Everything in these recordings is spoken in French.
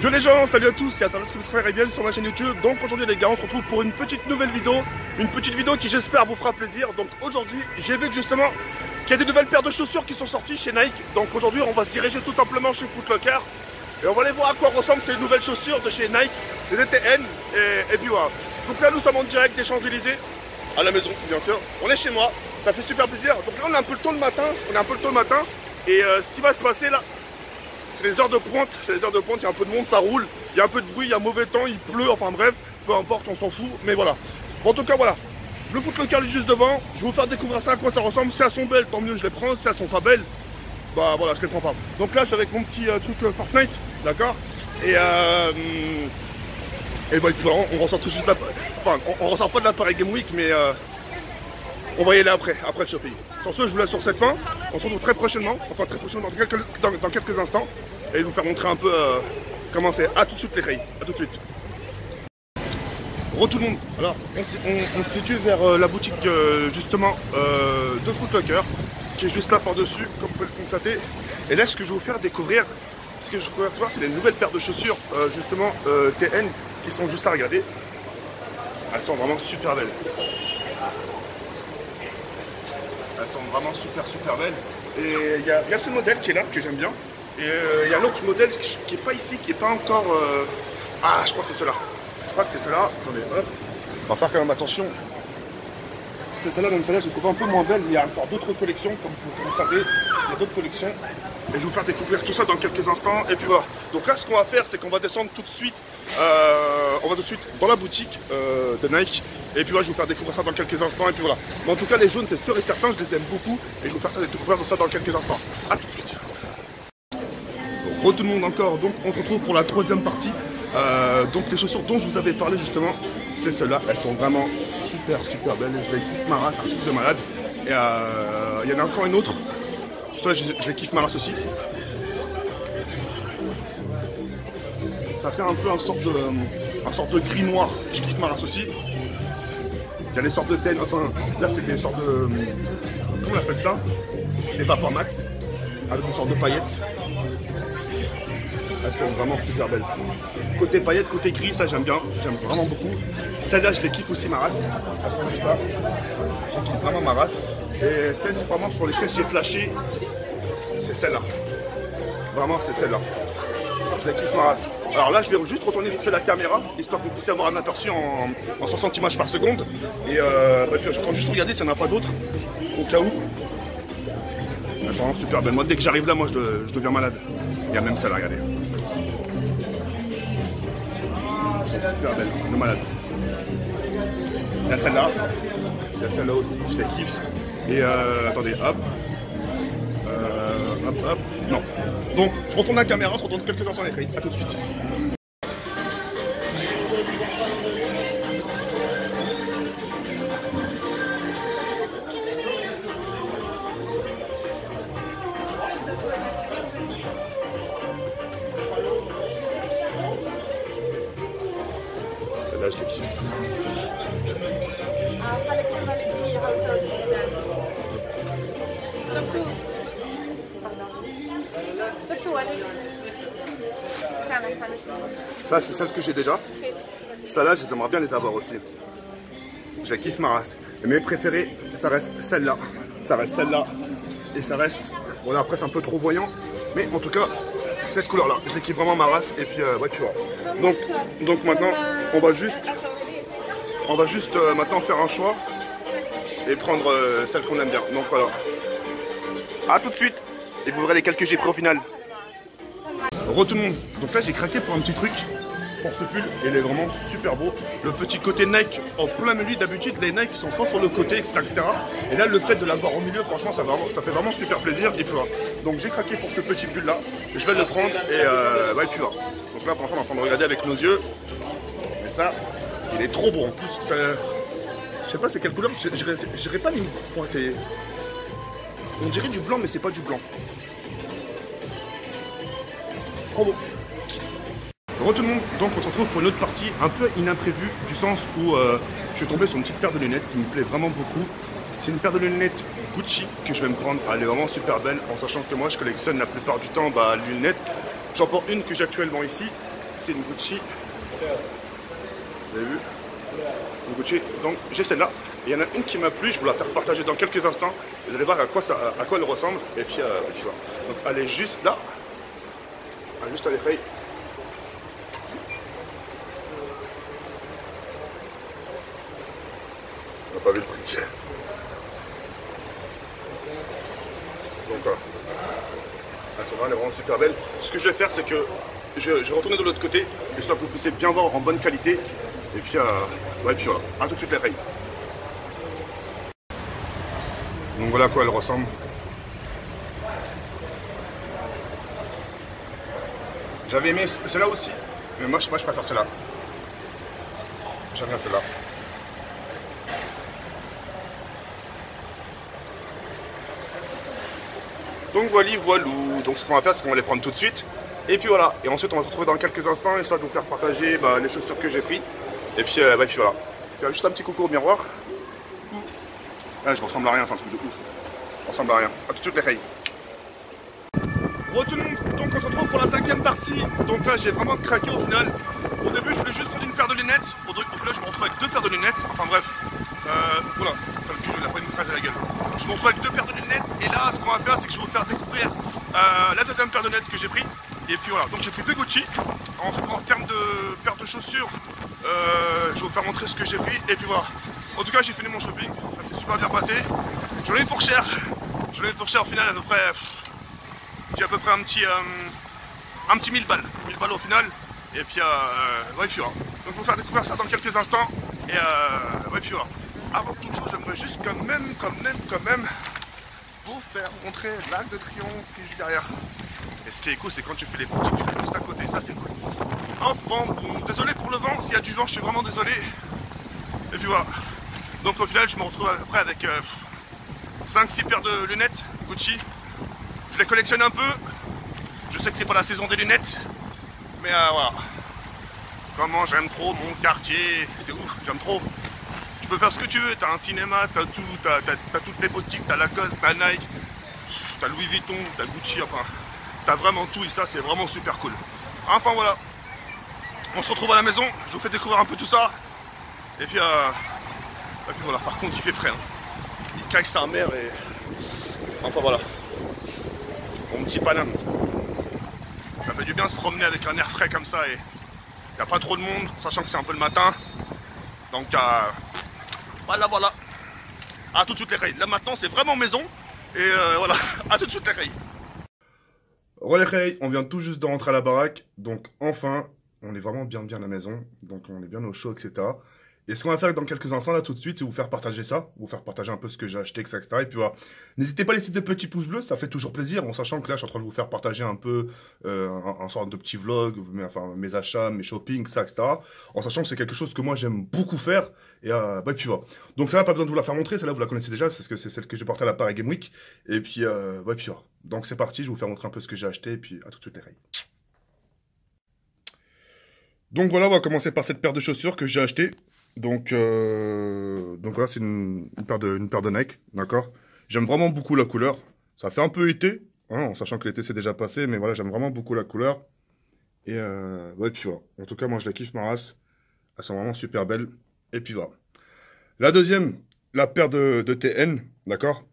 Yo les gens, salut à tous, c'est Assalut qui vous et bienvenue sur ma chaîne YouTube. Donc aujourd'hui les gars, on se retrouve pour une petite nouvelle vidéo. Une petite vidéo qui j'espère vous fera plaisir. Donc aujourd'hui, j'ai vu justement qu'il y a des nouvelles paires de chaussures qui sont sorties chez Nike. Donc aujourd'hui, on va se diriger tout simplement chez Foot Locker. Et on va aller voir à quoi ressemblent ces nouvelles chaussures de chez Nike. C'est des TN et puis voilà. Donc là nous sommes en direct des Champs-Élysées. À la maison bien sûr. On est chez moi, ça fait super plaisir. Donc là on a un peu le temps le matin. Et ce qui va se passer là, c'est les heures de pointe, il y a un peu de monde, ça roule, il y a un peu de bruit, il y a mauvais temps, il pleut, enfin bref, peu importe, on s'en fout, mais voilà. Bon, en tout cas, voilà, le Foot Locker juste devant, je vais vous faire découvrir ça, à quoi ça ressemble. Si elles sont belles, tant mieux, je les prends, si elles sont pas belles, bah voilà, je les prends pas. Donc là, je suis avec mon petit truc Fortnite, d'accord, et bah, on ressort tout juste, enfin, on ressort pas de l'appareil Game Week, mais on va y aller après le shopping. Sur ce, je vous laisse sur cette fin. On se retrouve très prochainement, dans quelques instants. Et je vais vous faire montrer un peu comment c'est. A tout de suite les filles, à tout de suite. Re tout le monde. Alors, on se situe vers la boutique justement de Foot Locker, qui est juste là par-dessus, comme vous pouvez le constater. Et là, ce que je vais vous faire découvrir, c'est les nouvelles paires de chaussures, justement TN, qui sont juste à regarder. Elles sont vraiment super belles. Elles sont vraiment super belles. Et il y a ce modèle qui est là, que j'aime bien. Et il y a l'autre modèle qui n'est pas ici, qui n'est pas encore... Ah, je crois que c'est cela. Je crois que c'est cela. Attendez, hop. On va faire quand même attention. C'est celle-là, même celle-là, j'ai trouvé un peu moins belle. Mais il y a encore d'autres collections, comme vous le savez. Il y a d'autres collections. Et je vais vous faire découvrir tout ça dans quelques instants. Et puis voilà. Donc là, ce qu'on va faire, c'est qu'on va descendre tout de suite. On va tout de suite dans la boutique de Nike. Et puis voilà, je vais vous faire découvrir ça dans quelques instants. Et puis voilà. Mais en tout cas, les jaunes, c'est sûr et certain, je les aime beaucoup. Et je vais vous faire ça découvrir ça dans quelques instants. A tout de suite. Donc, tout le monde encore. Donc, on se retrouve pour la troisième partie. Donc, les chaussures dont je vous avais parlé justement, c'est celles-là. Elles sont vraiment super belles. Je les kiffe ma race, un truc de malade. Et il y en a encore une autre. Ça, je les kiffe ma race aussi. Ça fait un peu un sorte de gris noir. Je kiffe ma race aussi. Il y a des sortes de TN, enfin là c'est des sortes de... Comment on appelle ça? Des Vapor Max. Avec une sorte de paillettes. Elles sont vraiment super belles. Côté paillettes, côté gris, ça j'aime bien. J'aime vraiment beaucoup. Celles-là je les kiffe aussi ma race. Elles sont juste là. Je kiffe vraiment ma race. Et celles vraiment sur lesquelles j'ai flashé, c'est celle-là. Vraiment c'est celle-là. Je les kiffe ma race. Alors là, je vais juste retourner vite fait la caméra, histoire que vous puissiez avoir un aperçu en 60 images par seconde. Et je vais juste regarder s'il n'y en a pas d'autres, au cas où. Elles sont super belles. Moi, dès que j'arrive là, moi, je deviens malade. Il y a même celle-là, regardez. Elles sont super belles, de malade. Il y a celle-là. Il y a celle-là aussi, je les kiffe. Et attendez, hop. Hop. Non. Donc, je retourne la caméra, je retourne quelques instants les filles. A tout de suite. Celle-là, je les kiffe. Ça, c'est celle que j'ai déjà. Celle-là, j'aimerais bien les avoir aussi. Je kiffe ma race. Et mes préférées, ça reste celle-là. Ça reste celle-là. Et ça reste... Bon, là, après, c'est un peu trop voyant. Mais en tout cas, cette couleur-là. Je les kiffe vraiment ma race. Et puis, ouais, tu vois. Donc maintenant, on va juste maintenant faire un choix. Et prendre celle qu'on aime bien. Donc voilà. A tout de suite. Et vous verrez les quelques que j'ai pris au final. Re tout le monde. Donc là j'ai craqué pour un petit truc, pour ce pull, et il est vraiment super beau. Le petit côté Nike en plein milieu, d'habitude les Nike sont forts sur le côté, etc. Et là le fait de l'avoir au milieu, franchement ça fait vraiment super plaisir. Et puis voilà. Donc j'ai craqué pour ce petit pull là, je vais le prendre et ouais, puis voilà. Donc là pour l'instant on est en train de regarder avec nos yeux. Et ça, il est trop beau en plus. Ça, je sais pas c'est quelle couleur, je dirais pas limite. On dirait du blanc mais c'est pas du blanc. Trop beau. Bonjour tout le monde, donc on se retrouve pour une autre partie un peu inimprévue, du sens où je suis tombé sur une petite paire de lunettes qui me plaît vraiment beaucoup. C'est une paire de lunettes Gucci que je vais me prendre. Elle est vraiment super belle, en sachant que moi je collectionne la plupart du temps les lunettes. J'en porte une que j'ai actuellement ici. c'est une Gucci. Vous avez vu? Une Gucci. Donc j'ai celle-là. Et il y en a une qui m'a plu, je vais la faire partager dans quelques instants. Vous allez voir à quoi elle ressemble. Et puis voilà. Donc elle est juste là. Elle est juste à l'effet. On n'a pas vu le prix. Donc voilà. Elle est vraiment super belle. Ce que je vais faire, c'est que je vais retourner de l'autre côté, histoire que vous puissiez bien voir en bonne qualité. Et puis, ouais, puis voilà. A tout de suite les rayes. Donc voilà à quoi elle ressemble. J'avais aimé celle-là aussi, mais moi je préfère celle-là. J'aime bien celle-là. Donc voilà. Donc ce qu'on va faire, c'est qu'on va les prendre tout de suite. Et puis voilà. Et ensuite on va se retrouver dans quelques instants, histoire de vous faire partager les chaussures que j'ai pris. Et puis, puis voilà. Je vais faire juste un petit coucou au miroir. Ah, je ressemble à rien, c'est un truc de ouf. Je ressemble à rien. A tout de suite les rayes. Re tout le monde, donc on se retrouve pour la 5e partie. Donc là j'ai vraiment craqué au final. Au début je voulais juste prendre une paire de lunettes. Au final je me retrouve avec 2 paires de lunettes. Enfin bref. Voilà, le pigeon il a pas une phrase à la gueule. Je me retrouve avec 2 paires de lunettes. Et là ce qu'on va faire c'est que je vais vous faire découvrir la deuxième paire de lunettes que j'ai pris. Et puis voilà, donc j'ai pris 2 Gucci. En termes de paires de chaussures, je vais vous faire montrer ce que j'ai pris. Et puis voilà. En tout cas j'ai fini mon shopping. Ça s'est super bien passé. J'en ai eu pour cher. J'en ai eu pour cher au final à peu près. J'ai à peu près un petit 1000 balles. 1000 balles au final. Et puis, ouais, puis voilà. Donc, je vais vous faire découvrir ça dans quelques instants. Et, ouais, puis voilà. Avant toute chose, j'aimerais juste quand même vous faire montrer l'Arc de Triomphe qui est juste derrière. Et ce qui est cool, c'est quand tu fais les boutiques, tu fais juste à côté. Ça, c'est cool. Enfin, bon, désolé pour le vent. S'il y a du vent, je suis vraiment désolé. Et puis voilà. Donc, au final, je me retrouve à peu près avec 5-6 paires de lunettes Gucci. Je les collectionne un peu. Je sais que c'est pas la saison des lunettes. Mais voilà. Comment j'aime trop mon quartier. C'est ouf, j'aime trop. Tu peux faire ce que tu veux. T'as un cinéma, t'as tout. T'as toutes les boutiques. T'as Lacoste, t'as Nike. T'as Louis Vuitton, t'as Gucci. Enfin, t'as vraiment tout. Et ça, c'est vraiment super cool. Enfin, voilà. On se retrouve à la maison. Je vous fais découvrir un peu tout ça. Et puis voilà. Par contre, il fait frais. Hein. Il caille sa mère et... Enfin, voilà. Mon petit Paname. Ça fait du bien de se promener avec un air frais comme ça et il n'y a pas trop de monde, sachant que c'est un peu le matin. Donc voilà. A tout de suite les rayes. Là maintenant c'est vraiment maison. Et voilà, à tout de suite les rayes. Les rayes, on vient tout juste de rentrer à la baraque. Donc enfin, on est vraiment bien à la maison. Donc on est bien au chaud, etc. Et ce qu'on va faire dans quelques instants là tout de suite, c'est vous faire partager ça, vous faire partager un peu ce que j'ai acheté, etc. Et puis voilà. N'hésitez pas à laisser des petits pouces bleus, ça fait toujours plaisir, en sachant que là je suis en train de vous faire partager un peu un sorte de petit vlog, mes achats, mes shopping, ça, etc. En sachant que c'est quelque chose que moi j'aime beaucoup faire. Et puis voilà. Donc ça va, pas besoin de vous la faire montrer, celle-là vous la connaissez déjà, parce que c'est celle que j'ai portée à la Paris Game Week. Et puis puis voilà. Donc c'est parti, je vais vous faire montrer un peu ce que j'ai acheté, et puis à tout de suite les rayes. Donc voilà, on va commencer par cette paire de chaussures que j'ai achetée. Donc voilà, c'est une paire de Nike, d'accord. J'aime vraiment beaucoup la couleur. Ça fait un peu été, hein, en sachant que l'été c'est déjà passé, mais voilà, j'aime vraiment beaucoup la couleur. Et ouais, puis voilà. En tout cas, moi je la kiffe ma race. Elles sont vraiment super belles. Et puis voilà. La deuxième, la paire de TN, d'accord.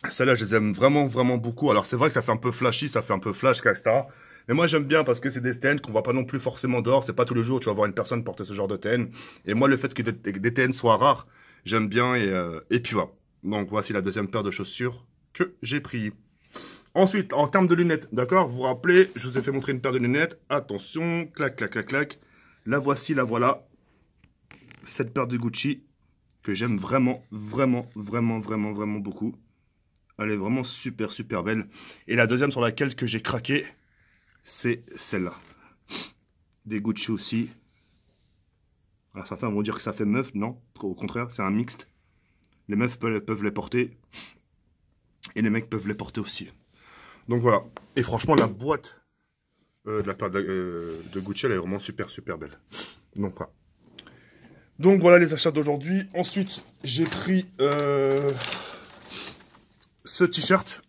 Celle-là, je les aime vraiment beaucoup. Alors c'est vrai que ça fait un peu flashy, ça fait un peu flash, etc. Mais moi j'aime bien parce que c'est des TN qu'on voit pas non plus forcément dehors. C'est pas tous les jours que tu vas voir une personne porter ce genre de TN. Et moi le fait que des TN soient rares, j'aime bien et puis voilà. Donc voici la deuxième paire de chaussures que j'ai pris. Ensuite, en termes de lunettes, d'accord, vous vous rappelez, je vous ai fait montrer une paire de lunettes. Attention, clac. La voici, la voilà. Cette paire de Gucci que j'aime vraiment beaucoup. Elle est vraiment super belle. Et la deuxième sur laquelle que j'ai craqué, c'est celle-là. Des Gucci aussi. Alors certains vont dire que ça fait meuf. Non, au contraire, c'est un mixte. Les meufs peuvent les porter. Et les mecs peuvent les porter aussi. Donc voilà. Et franchement, la boîte de la paire de Gucci, elle est vraiment super belle. Donc voilà. Donc voilà les achats d'aujourd'hui. Ensuite, j'ai pris ce t-shirt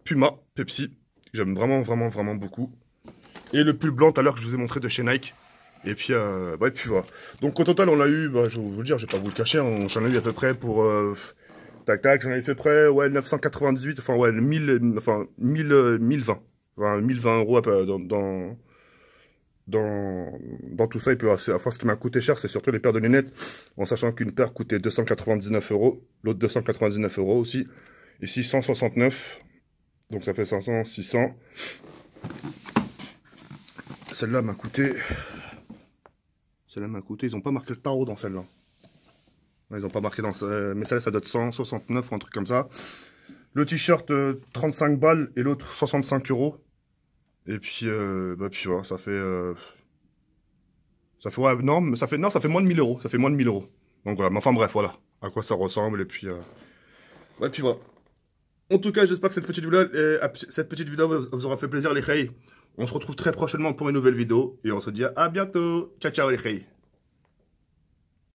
Puma Pepsi. J'aime vraiment beaucoup. Et le pull blanc tout à l'heure que je vous ai montré de chez Nike. Et puis, et puis voilà. Donc au total, on a eu, je vais vous le dire, je vais pas vous le cacher, j'en ai eu à peu près pour, tac tac, j'en avais fait près, ouais, 998, enfin ouais, 1020. Enfin, 1020 euros dans tout ça. Et puis, enfin, ce qui m'a coûté cher, c'est surtout les paires de lunettes, en sachant qu'une paire coûtait 299 euros, l'autre 299 euros aussi. Ici, 169. Donc ça fait 500, 600. Celle-là m'a coûté... Celle-là m'a coûté... Ils n'ont pas marqué le tarot dans celle-là. Ils n'ont pas marqué dans... Mais celle-là, ça doit être 169 ou un truc comme ça. Le t-shirt, 35 balles et l'autre, 65 euros. Et puis, puis voilà, ça fait... ouais, non, ça fait moins de 1000 euros. Ça fait moins de 1000 euros. Donc voilà, mais enfin bref, voilà. À quoi ça ressemble, et puis... ouais, puis voilà. En tout cas, j'espère que cette petite vidéo vous aura fait plaisir, les khaïs. On se retrouve très prochainement pour une nouvelle vidéo. Et on se dit à bientôt. Ciao, ciao, les khaïs.